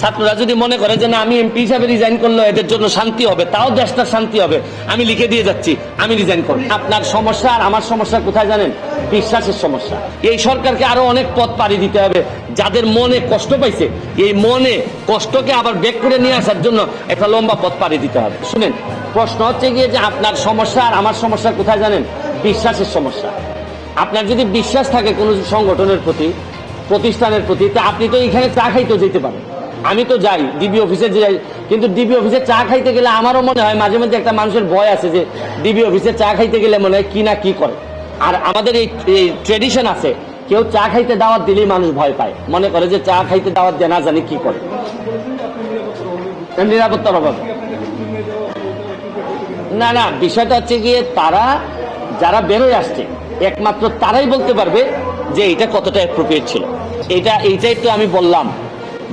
ছাত্ররা যদি মনে করে যে না আমি এমপি হিসাবে রিজাইন করলে এদের জন্য শান্তি হবে, তাও দেশটা শান্তি হবে, আমি লিখে দিয়ে যাচ্ছি আমি রিজাইন করব। আপনার সমস্যা আর আমার সমস্যা কোথায় জানেন? বিশ্বাসের সমস্যা। এই সরকারকে আরো অনেক পথ পাড়ি দিতে হবে। যাদের মনে কষ্ট পাইছে, এই মনে কষ্টকে আবার বেক করে নিয়ে আসার জন্য একটা লম্বা পথ পাড়ি দিতে হবে। শুনেন, প্রশ্ন হচ্ছে গিয়ে যে আপনার সমস্যা আর আমার সমস্যা কোথায় জানেন? বিশ্বাসের সমস্যা। আপনার যদি বিশ্বাস থাকে কোনো সংগঠনের প্রতি, প্রতিষ্ঠানের প্রতি, তা আপনি তো এখানে চা খাইতেও যেতে পারেন। আমি তো যাই, ডিবি অফিসে যাই, কিন্তু ডিবি অফিসে চা খাইতে গেলে আমারও মনে হয় মাঝে মধ্যে একটা মানুষের ভয় আছে যে ডিবি অফিসে চা খাইতে গেলে মনে হয় কি না কি করে। আর আমাদের এই ট্রেডিশন আছে, কেউ চা খাইতে দাওয়াত দিলেই মানুষ ভয় পায়, মনে করে যে চা খাইতে দাওয়াত দেয় না জানি কি করে, নিরাপত্তার অভাবে। না না, বিষয়টা হচ্ছে গিয়ে তারা যারা বেরোয় আসছে একমাত্র তারাই বলতে পারবে যে এটা কতটা অ্যাপ্রোপ্রিয়েট ছিল। এইটাই তো আমি বললাম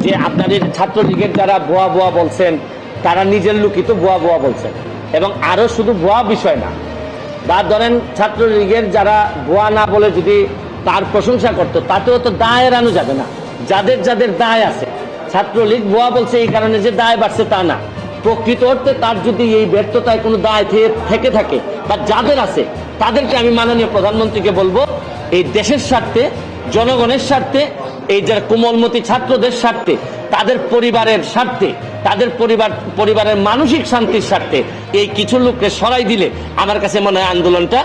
যে আপনাদের ছাত্রলীগের যারা ভুয়া ভুয়া বলছেন, তারা নিজের লোকই তো ভুয়া ভুয়া বলছেন। এবং আরো শুধু ভুয়া বিষয় না, বা ধরেন ছাত্রলীগের যারা ভুয়া না বলে যদি তার প্রশংসা করতো, তাতেও তো দায় এড়ানো যাবে না। যাদের যাদের দায় আছে, ছাত্রলীগ ভুয়া বলছে এই কারণে যে দায় বাড়ছে তা না, প্রকৃত অর্থে তার যদি এই ব্যর্থতায় কোনো দায় থেকে থাকে বা যাদের আছে, তাদেরকে আমি মাননীয় প্রধানমন্ত্রীকে বলবো এই দেশের স্বার্থে, জনগণের স্বার্থে, এই যারা কোমলমতি ছাত্রদের স্বার্থে, তাদের পরিবারের স্বার্থে, তাদের পরিবারের মানসিক শান্তির স্বার্থে এই কিছু লোককে সরাই দিলে আমার কাছে মনে হয় আন্দোলনটা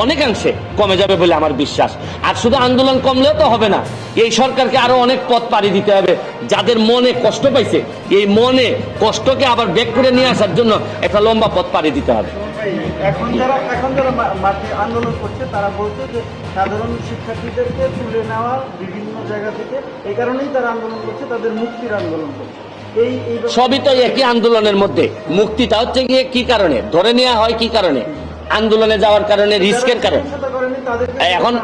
অনেকাংশে কমে যাবে বলে আমার বিশ্বাস। আর শুধু আন্দোলন কমলেও তো হবে না, এই সরকারকে আরো অনেক পথ পাড়ি দিতে হবে। যাদের মনে কষ্ট পাইছে, এই মনে কষ্টকে আবার বেক করে নিয়ে আসার জন্য একটা লম্বা পথ পাড়ি দিতে হবে। এখন যারা মাঠে আন্দোলন করছে তারা বলছে যে সাধারণ শিক্ষার্থীদেরকে তুলে নেওয়া বিভিন্ন জায়গা থেকে, এই কারণেই তারা আন্দোলন করছে, তাদের মুক্তির আন্দোলন করছে। সবই তো একই আন্দোলনের মধ্যে। মুক্তিটা হচ্ছে গিয়ে কি কারণে ধরে নেওয়া হয়, কি কারণে আন্দোলনে যাওয়ার কারণে, রিস্কের কারণে। এখন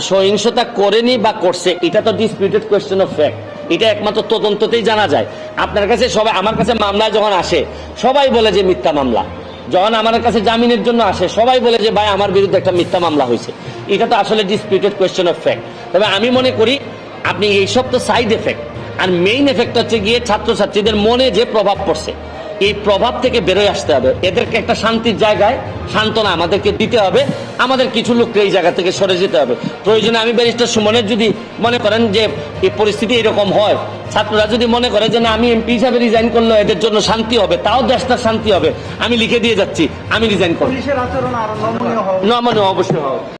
সহিংসতা করেনি বা করছে, এটা তো ডিসপিউটেড কোয়েশ্চেন অফ ফ্যাক্ট। এটা একমাত্র তদন্ততেই জানা যায়। আপনার কাছে সবাই, আমার কাছে মামলা যখন আসে সবাই বলে যে মিথ্যা মামলা। যখন আমার কাছে জামিনের জন্য আসে সবাই বলে যে ভাই আমার বিরুদ্ধে একটা মিথ্যা মামলা হয়েছে। এটা তো আসলে ডিসপিউটেড কোয়েশ্চেন অফ ফ্যাক্ট। তবে আমি মনে করি আপনি এইসব তো সাইড এফেক্ট, আর মেইন এফেক্ট হচ্ছে গিয়ে ছাত্রছাত্রীদের মনে যে প্রভাব পড়ছে, এই প্রভাব থেকে বেরোয় আসতে হবে। এদেরকে একটা শান্তির জায়গায় সান্ত্বনা আমাদেরকে দিতে হবে। আমাদের কিছু লোককে এই জায়গা থেকে সরে যেতে হবে। প্রয়োজনে আমি ব্যারিস্টার সুমনের যদি মনে করেন যে এই পরিস্থিতি এরকম হয়, ছাত্ররা যদি মনে করে যে না আমি এমপি হিসাবে রিজাইন করলে এদের জন্য শান্তি হবে, তাও দেশটা শান্তি হবে, আমি লিখে দিয়ে যাচ্ছি আমি রিজাইন করব। পুলিশের আচরণ আরো নমনীয় অবশ্যই হবে।